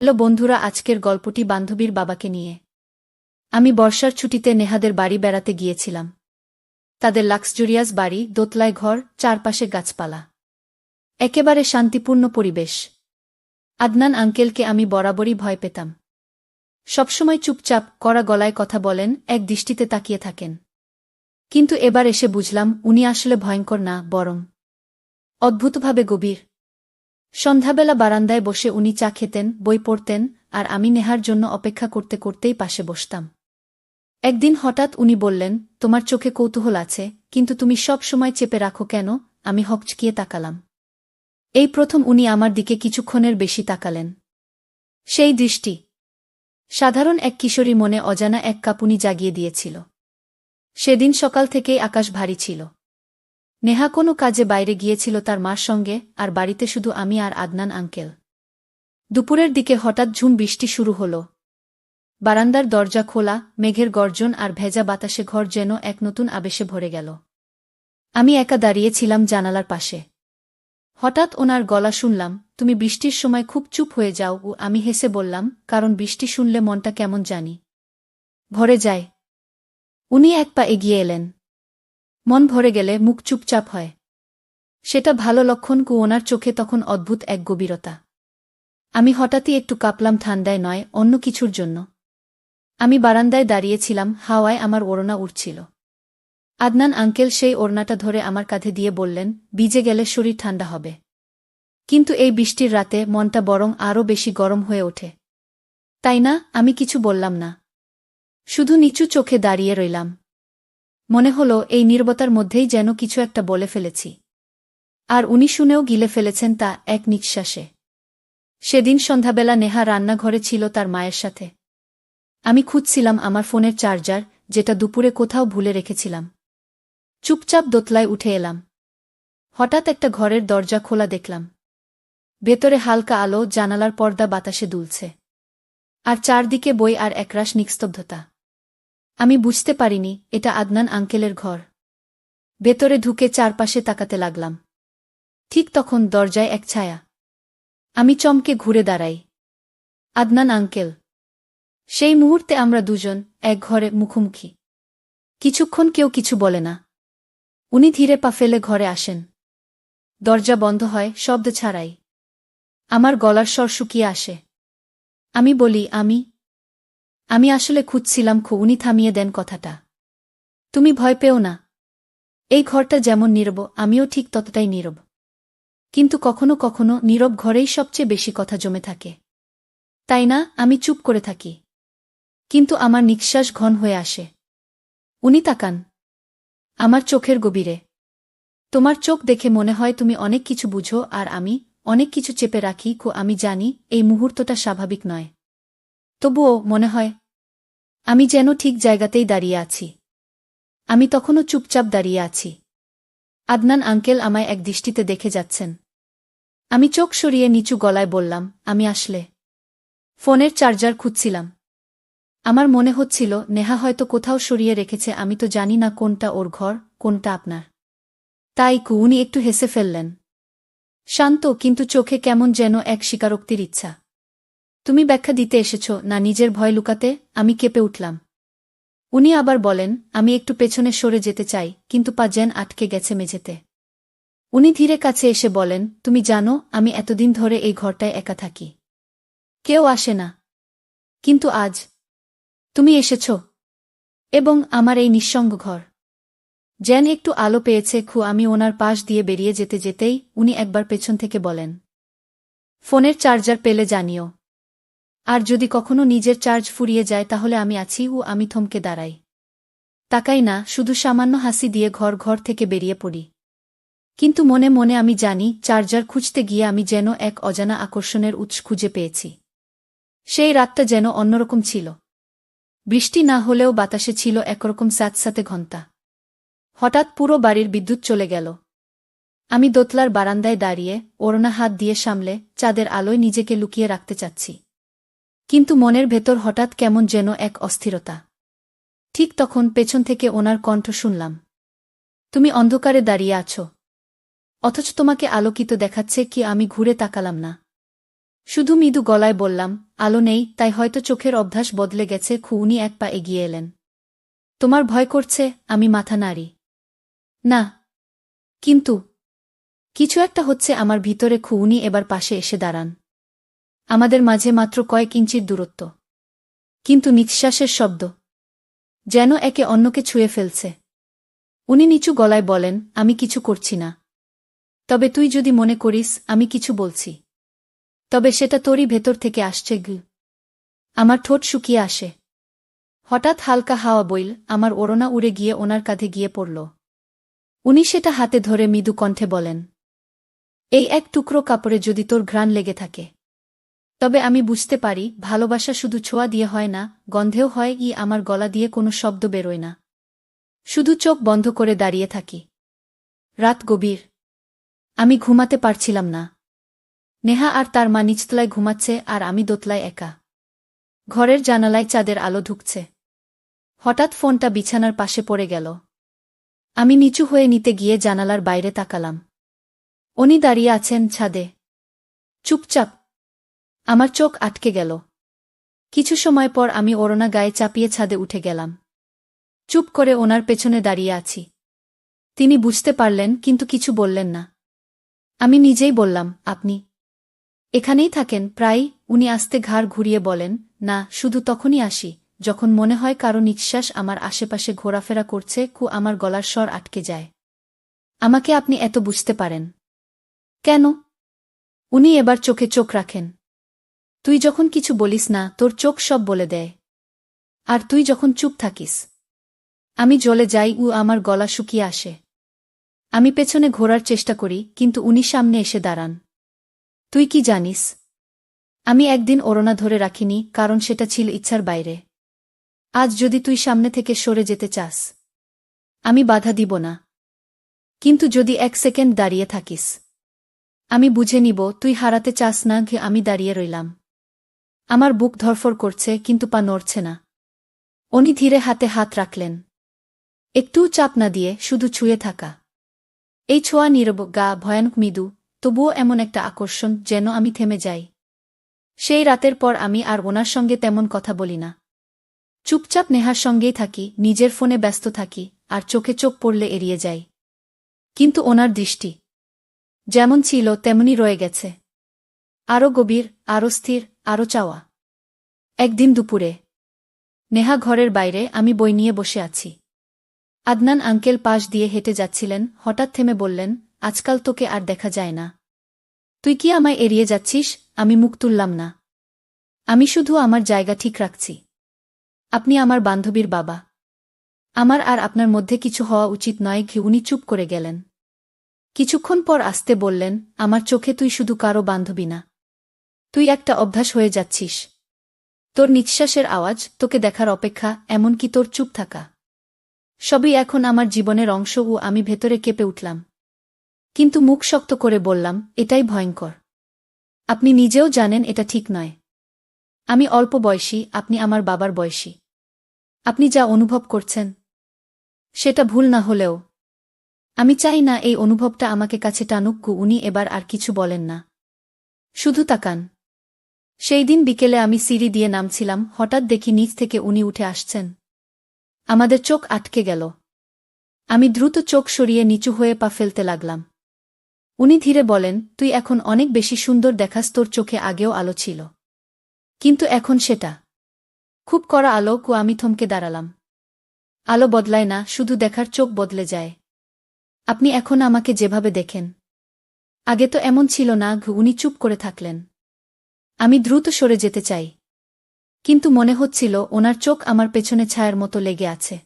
Hello বন্ধুরা, আজকের গল্পটি বান্ধবীর বাবাকে নিয়ে। আমি বর্ষার ছুটিতে নেহাদের বাড়ি বেড়াতে গিয়েছিলাম। তাদের লাক্সজুরিয়াস বাড়ি, দোতলায় ঘর, চারপাশে গাছপালা, একেবারে শান্তিপূর্ণ পরিবেশ। আদনান আঙ্কেলকে আমি বরাবরই ভয় পেতাম। সবসময় চুপচাপ কড়া গলায় কথা বলেন, এক দৃষ্টিতে তাকিয়ে থাকেন। কিন্তু এবার এসে বুঝলাম উনি আসলে ভয়ঙ্কর না, বরং অদ্ভুতভাবে গভীর। সন্ধ্যাবেলা বারান্দায় বসে উনি চা খেতেন, বই পড়তেন, আর আমি নেহার জন্য অপেক্ষা করতে করতেই পাশে বসতাম। একদিন হঠাৎ উনি বললেন, তোমার চোখে কৌতূহল আছে, কিন্তু তুমি সব সময় চেপে রাখো কেন? আমি হকচকিয়ে তাকালাম। এই প্রথম উনি আমার দিকে কিছুক্ষণের বেশি তাকালেন। সেই দৃষ্টি সাধারণ এক কিশোরী মনে অজানা এক কাঁপুনি জাগিয়ে দিয়েছিল। সেদিন সকাল থেকেই আকাশ ভারী ছিল। নেহা কোনো কাজে বাইরে গিয়েছিল তার মার সঙ্গে, আর বাড়িতে শুধু আমি আর আদনান আঙ্কেল। দুপুরের দিকে হঠাৎ ঝুম বৃষ্টি শুরু হল। বারান্দার দরজা খোলা, মেঘের গর্জন আর ভেজা বাতাসে ঘর যেন এক নতুন আবেশে ভরে গেল। আমি একা দাঁড়িয়েছিলাম জানালার পাশে। হঠাৎ ওনার গলা শুনলাম, তুমি বৃষ্টির সময় খুব চুপ হয়ে যাও। ও আমি হেসে বললাম, কারণ বৃষ্টি শুনলে মনটা কেমন জানি ভরে যায়। উনি এক পা এগিয়ে এলেন। মন ভরে গেলে মুখ চুপচাপ হয়, সেটা ভালো লক্ষণ। ওনার চোখে তখন অদ্ভুত এক গভীরতা। আমি হঠাৎই একটু কাঁপলাম, ঠান্ডায় নয়, অন্য কিছুর জন্য। আমি বারান্দায় দাঁড়িয়েছিলাম, হাওয়ায় আমার ওড়না উড়ছিল। আদনান আঙ্কেল সেই ওড়নাটা ধরে আমার কাঁধে দিয়ে বললেন, ভিজে গেলে শরীর ঠান্ডা হবে। কিন্তু এই বৃষ্টির রাতে মনটা বরং আরও বেশি গরম হয়ে ওঠে। তাই না? আমি কিছু বললাম না, শুধু নিচু চোখে দাঁড়িয়ে রইলাম। মনে হলো এই নীরবতার মধ্যেই যেন কিছু একটা বলে ফেলেছি, আর উনি শুনেও গিলে ফেলেছেন তা এক নিঃশ্বাসে। সেদিন সন্ধ্যাবেলা নেহা রান্নাঘরে ছিল তার মায়ের সাথে। আমি খুঁজছিলাম আমার ফোনের চার্জার, যেটা দুপুরে কোথাও ভুলে রেখেছিলাম। চুপচাপ দোতলায় উঠে এলাম। হঠাৎ একটা ঘরের দরজা খোলা দেখলাম। ভেতরে হালকা আলো, জানালার পর্দা বাতাসে দুলছে, আর চারদিকে বই আর একরাশ নিস্তব্ধতা। আমি বুঝতে পারিনি এটা আদনান আঙ্কেলের ঘর। ভেতরে ঢুকে চারপাশে তাকাতে লাগলাম। ঠিক তখন দরজায় এক ছায়া। আমি চমকে ঘুরে দাঁড়াই। আদনান আঙ্কেল। সেই মুহূর্তে আমরা দুজন এক ঘরে মুখোমুখি। কিছুক্ষণ কেউ কিছু বলে না। উনি ধীরে পা ফেলে ঘরে আসেন। দরজা বন্ধ হয়, শব্দ ছাড়াই। আমার গলার স্বর শুকিয়ে আসে। আমি বলি, আমি আসলে খুঁজছিলাম। উনি থামিয়ে দেন কথাটা। তুমি ভয় পেও না। এই ঘরটা যেমন নীরব, আমিও ঠিক ততটাই নীরব। কিন্তু কখনো কখনো নীরব ঘরেই সবচেয়ে বেশি কথা জমে থাকে, তাই না? আমি চুপ করে থাকি, কিন্তু আমার নিঃশ্বাস ঘন হয়ে আসে। উনি তাকান আমার চোখের গভীরে। তোমার চোখ দেখে মনে হয় তুমি অনেক কিছু বুঝো, আর আমি অনেক কিছু চেপে রাখি। আমি জানি এই মুহূর্তটা স্বাভাবিক নয়, তবুও মনে হয় আমি যেন ঠিক জায়গাতেই দাঁড়িয়ে আছি। আমি তখনও চুপচাপ দাঁড়িয়ে আছি। আদনান আঙ্কেল আমায় এক দৃষ্টিতে দেখে যাচ্ছেন। আমি চোখ সরিয়ে নিচু গলায় বললাম, আমি আসলে ফোনের চার্জার খুঁজছিলাম। আমার মনে হচ্ছিল নেহা হয়তো কোথাও সরিয়ে রেখেছে। আমি তো জানি না কোনটা ওর ঘর, কোনটা আপনার। তাই উনি একটু হেসে ফেললেন, শান্ত কিন্তু চোখে কেমন যেন এক স্বীকারোক্তির ইচ্ছা। তুমি ব্যাখ্যা দিতে এসেছ না নিজের ভয় লুকাতে? আমি কেঁপে উঠলাম। উনি আবার বলেন, আমি একটু পেছনে সরে যেতে চাই, কিন্তু পা যেন আটকে গেছে মেঝেতে। উনি ধীরে কাছে এসে বলেন, তুমি জানো আমি এতদিন ধরে এই ঘরটায় একা থাকি। কেউ আসে না, কিন্তু আজ তুমি এসেছ, এবং আমার এই নিঃসঙ্গ ঘর যেন একটু আলো পেয়েছে। আমি ওনার পাশ দিয়ে বেরিয়ে যেতে যেতেই উনি একবার পেছন থেকে বলেন, ফোনের চার্জার পেলে জানিও, আর যদি কখনো নিজের চার্জ ফুরিয়ে যায় তাহলে আমি আছি। আমি থমকে দাঁড়াই, তাকাই না, শুধু সামান্য হাসি দিয়ে ঘর থেকে বেরিয়ে পড়ি। কিন্তু মনে মনে আমি জানি চার্জার খুঁজতে গিয়ে আমি যেন এক অজানা আকর্ষণের উৎস খুঁজে পেয়েছি। সেই রাতটা যেন অন্যরকম ছিল। বৃষ্টি না হলেও বাতাসে ছিল একরকম স্যাঁতস্যাঁতে ঘণ্টা। হঠাৎ পুরো বাড়ির বিদ্যুৎ চলে গেল। আমি দোতলার বারান্দায় দাঁড়িয়ে ওড়না হাত দিয়ে সামলে চাঁদের আলোয় নিজেকে লুকিয়ে রাখতে চাচ্ছি, কিন্তু মনের ভেতর হঠাৎ কেমন যেন এক অস্থিরতা। ঠিক তখন পেছন থেকে ওনার কণ্ঠ শুনলাম, তুমি অন্ধকারে দাঁড়িয়ে আছো, অথচ তোমাকে আলোকিত দেখাচ্ছে। আমি ঘুরে তাকালাম না। শুধু মৃদু গলায় বললাম, আলো নেই, তাই হয়তো চোখের অভ্যাস বদলে গেছে। উনি এক পা এগিয়ে এলেন। তোমার ভয় করছে? আমি মাথা নাড়ি। না। কিন্তু কিছু একটা হচ্ছে আমার ভিতরে। উনি এবার পাশে এসে দাঁড়ান। আমাদের মাঝে মাত্র কয়েক ইঞ্চির দূরত্ব, কিন্তু নিঃশ্বাসের শব্দ যেন একে অন্যকে ছুঁয়ে ফেলছে। উনি নিচু গলায় বলেন, আমি কিছু করছি না। তবে তুই যদি মনে করিস আমি কিছু বলছি, তবে সেটা তোরই ভেতর থেকে আসছে। আমার ঠোঁট শুকিয়ে আসে। হঠাৎ হালকা হাওয়া বইল, আমার ওড়না উড়ে গিয়ে ওনার কাঁধে গিয়ে পড়ল। উনি সেটা হাতে ধরে মৃদু কণ্ঠে বলেন, এই এক টুকরো কাপড়ে যদি তোর ঘ্রাণ লেগে থাকে, তবে আমি বুঝতে পারি ভালোবাসা শুধু ছোঁয়া দিয়ে হয় না, গন্ধেও হয়। আমার গলা দিয়ে কোনো শব্দ বেরোয় না, শুধু চোখ বন্ধ করে দাঁড়িয়ে থাকি। রাত গভীর। আমি ঘুমাতে পারছিলাম না। নেহা আর তার মা নিচতলায় ঘুমাচ্ছে, আর আমি দোতলায় একা। ঘরের জানালায় চাঁদের আলো ঢুকছে। হঠাৎ ফোনটা বিছানার পাশে পড়ে গেল। আমি নিচু হয়ে নিতে গিয়ে জানালার বাইরে তাকালাম। উনি দাঁড়িয়ে আছেন ছাদে, চুপচাপ। আমার চোখ আটকে গেল। কিছু সময় পর আমি ওড়না গায়ে চাপিয়ে ছাদে উঠে গেলাম। চুপ করে ওনার পেছনে দাঁড়িয়ে আছি। তিনি বুঝতে পারলেন, কিন্তু কিছু বললেন না। আমি নিজেই বললাম, আপনি এখানেই থাকেন প্রায়? উনি আস্তে ঘাড় ঘুরিয়ে বলেন, না, শুধু তখনই আসি যখন মনে হয় কারো নিঃশ্বাস আমার আশেপাশে ঘোরাফেরা করছে। আমার গলার স্বর আটকে যায়। আমাকে আপনি এত বুঝতে পারেন কেন? উনি এবার চোখে চোখ রাখেন। তুই যখন কিছু বলিস না, তোর চোখ সব বলে দেয়। আর তুই যখন চুপ থাকিস, আমি জ্বলে যাই। আমার গলা শুকিয়ে আসে। আমি পেছনে ঘোরার চেষ্টা করি, কিন্তু উনি সামনে এসে দাঁড়ান। তুই কি জানিস, আমি একদিন ওড়না ধরে রাখিনি, কারণ সেটা ছিল ইচ্ছার বাইরে। আজ যদি তুই সামনে থেকে সরে যেতে চাস, আমি বাধা দিব না। কিন্তু যদি এক সেকেন্ড দাঁড়িয়ে থাকিস, আমি বুঝে নিব তুই হারাতে চাস না। আমি দাঁড়িয়ে রইলাম। আমার বুক ধরফর করছে, কিন্তু পা নড়ছে না। উনি ধীরে হাতে হাত রাখলেন, একটুও চাপ না দিয়ে, শুধু ছুঁয়ে থাকা। এই ছোঁয়া নীরব, গা ভয়ানক মৃদু, তবুও এমন একটা আকর্ষণ যেন আমি থেমে যাই। সেই রাতের পর আমি আর ওনার সঙ্গে তেমন কথা বলি না। চুপচাপ নেহার সঙ্গেই থাকি, নিজের ফোনে ব্যস্ত থাকি, আর চোখে চোখ পড়লে এড়িয়ে যাই। কিন্তু ওনার দৃষ্টি যেমন ছিল তেমনি রয়ে গেছে, আরও গভীর, আরও স্থির, আরও চাওয়া। একদিন দুপুরে নেহা ঘরের বাইরে, আমি বই নিয়ে বসে আছি। আদনান আঙ্কেল পাশ দিয়ে হেঁটে যাচ্ছিলেন। হঠাৎ থেমে বললেন, আজকাল তোকে আর দেখা যায় না। তুই কি আমায় এড়িয়ে যাচ্ছিস? আমি মুখ তুললাম না। আমি শুধু আমার জায়গা ঠিক রাখছি। আপনি আমার বান্ধবীর বাবা। আমার আর আপনার মধ্যে কিছু হওয়া উচিত নয়। উনি চুপ করে গেলেন। কিছুক্ষণ পর আস্তে বললেন, আমার চোখে তুই শুধু কারো বান্ধবী না, তুই একটা অভ্যাস হয়ে যাচ্ছিস। তোর নিঃশ্বাসের আওয়াজ, তোকে দেখার অপেক্ষা, এমনকি তোর চুপ থাকা, সবই এখন আমার জীবনের অংশ। আমি ভেতরে কেঁপে উঠলাম, কিন্তু মুখ শক্ত করে বললাম, এটাই ভয়ঙ্কর। আপনি নিজেও জানেন এটা ঠিক নয়। আমি অল্প বয়সী, আপনি আমার বাবার বয়সী। আপনি যা অনুভব করছেন, সেটা ভুল না হলেও আমি চাই না এই অনুভবটা আমাকে কাছে টানুক। উনি এবার আর কিছু বলেন না, শুধু তাকান। সেই দিন বিকেলে আমি সিঁড়ি দিয়ে নামছিলাম, হঠাৎ দেখি নিচ থেকে উনি উঠে আসছেন। আমাদের চোখ আটকে গেল। আমি দ্রুত চোখ সরিয়ে নিচু হয়ে পা ফেলতে লাগলাম। উনি ধীরে বলেন, তুই এখন অনেক বেশি সুন্দর দেখাস। তোর চোখে আগেও আলো ছিল, কিন্তু এখন সেটা খুব কড়া আলো। আমি থমকে দাঁড়ালাম। আলো বদলায় না, শুধু দেখার চোখ বদলে যায়। আপনি এখন আমাকে যেভাবে দেখেন, আগে তো এমন ছিল না। উনি চুপ করে থাকলেন। আমি দ্রুত সরে যেতে চাই, কিন্তু মনে হচ্ছিল ওনার চোখ আমার পেছনে ছায়ার মতো লেগে আছে।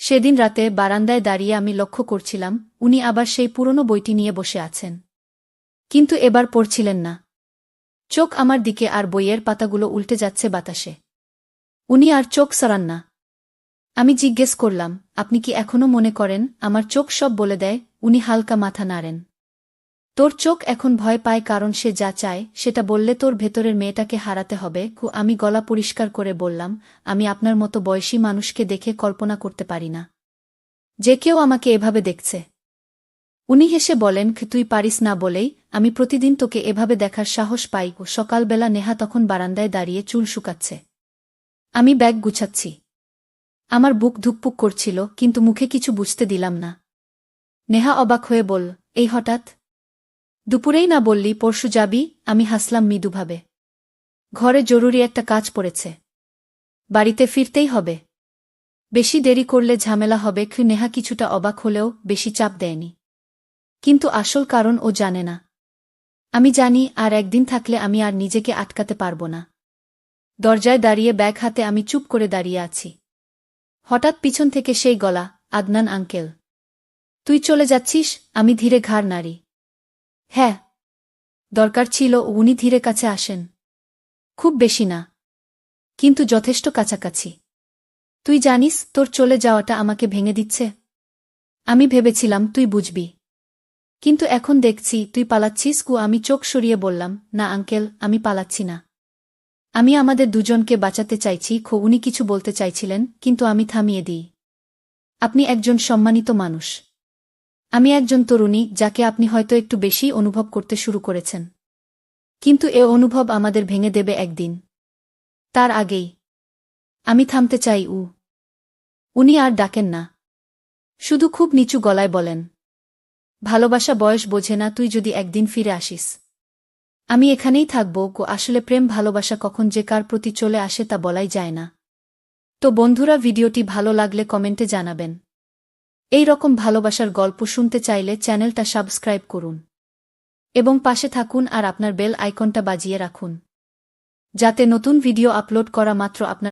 সেদিন রাতে বারান্দায় দাঁড়িয়ে আমি লক্ষ্য করছিলাম, উনি আবার সেই পুরনো বইটি নিয়ে বসে আছেন, কিন্তু এবার পড়ছিলেন না। চোখ আমার দিকে, আর বইয়ের পাতাগুলো উল্টে যাচ্ছে বাতাসে। উনি আর চোখ সরান না। আমি জিজ্ঞেস করলাম, আপনি কি এখনো মনে করেন আমার চোখ সব বলে দেয়? উনি হালকা মাথা নাড়েন। তোর চোখ এখন ভয় পায়, কারণ সে যা চায় সেটা বললে তোর ভেতরের মেয়েটাকে হারাতে হবে। আমি গলা পরিষ্কার করে বললাম, আমি আপনার মতো বয়সী মানুষকে দেখে কল্পনা করতে পারি না যে কেউ আমাকে এভাবে দেখছে। উনি হেসে বলেন, তুই পারিস না বলেই আমি প্রতিদিন তোকে এভাবে দেখার সাহস পাই। ও সকালবেলা নেহা তখন বারান্দায় দাঁড়িয়ে চুল শুকাচ্ছে। আমি ব্যাগ গুছাচ্ছি। আমার বুক ধুকপুক করছিল, কিন্তু মুখে কিছু বুঝতে দিলাম না। নেহা অবাক হয়ে বলল, এই হঠাৎ? দুপুরেই না বললি পরশু যাবি? আমি হাসলাম মৃদুভাবে। ঘরে জরুরি একটা কাজ পড়েছে। বাড়িতে ফিরতেই হবে। বেশি দেরি করলে ঝামেলা হবে। নেহা কিছুটা অবাক হলেও বেশি চাপ দেয়নি। কিন্তু আসল কারণ ও জানে না। আমি জানি, আর একদিন থাকলে আমি আর নিজেকে আটকাতে পারব না। দরজায় দাঁড়িয়ে ব্যাগ হাতে আমি চুপ করে দাঁড়িয়ে আছি। হঠাৎ পিছন থেকে সেই গলা, আদনান আঙ্কেল। তুই চলে যাচ্ছিস? আমি ধীরে ঘাড় নাড়ি। হ্যাঁ, দরকার ছিল। উনি ধীরে কাছে আসেন। খুব বেশি না, কিন্তু যথেষ্ট কাছাকাছি। তুই জানিস, তোর চলে যাওয়াটা আমাকে ভেঙে দিচ্ছে। আমি ভেবেছিলাম তুই বুঝবি, কিন্তু এখন দেখছি তুই পালাচ্ছিস। আমি চোখ সরিয়ে বললাম, না আঙ্কেল, আমি পালাচ্ছি না। আমি আমাদের দুজনকে বাঁচাতে চাইছি। উনি কিছু বলতে চাইছিলেন, কিন্তু আমি থামিয়ে দিই। আপনি একজন সম্মানিত মানুষ। আমি একজন তরুণী, যাকে আপনি হয়তো একটু বেশি অনুভব করতে শুরু করেছেন। কিন্তু এ অনুভব আমাদের ভেঙে দেবে একদিন। তার আগেই আমি থামতে চাই। উনি আর ডাকেন না, শুধু খুব নিচু গলায় বলেন, ভালোবাসা বয়স বোঝে না। তুই যদি একদিন ফিরে আসিস, আমি এখানেই থাকব। আসলে প্রেম ভালোবাসা কখন যে কার প্রতি চলে আসে তা বলাই যায় না। তো বন্ধুরা, ভিডিওটি ভালো লাগলে কমেন্টে জানাবেন। এই রকম ভালোবাসার গল্প শুনতে চাইলে চ্যানেলটা সাবস্ক্রাইব করুন এবং পাশে থাকুন আর আপনার বেল আইকনটা বাজিয়ে রাখুন, যাতে নতুন ভিডিও আপলোড করা মাত্র আপনার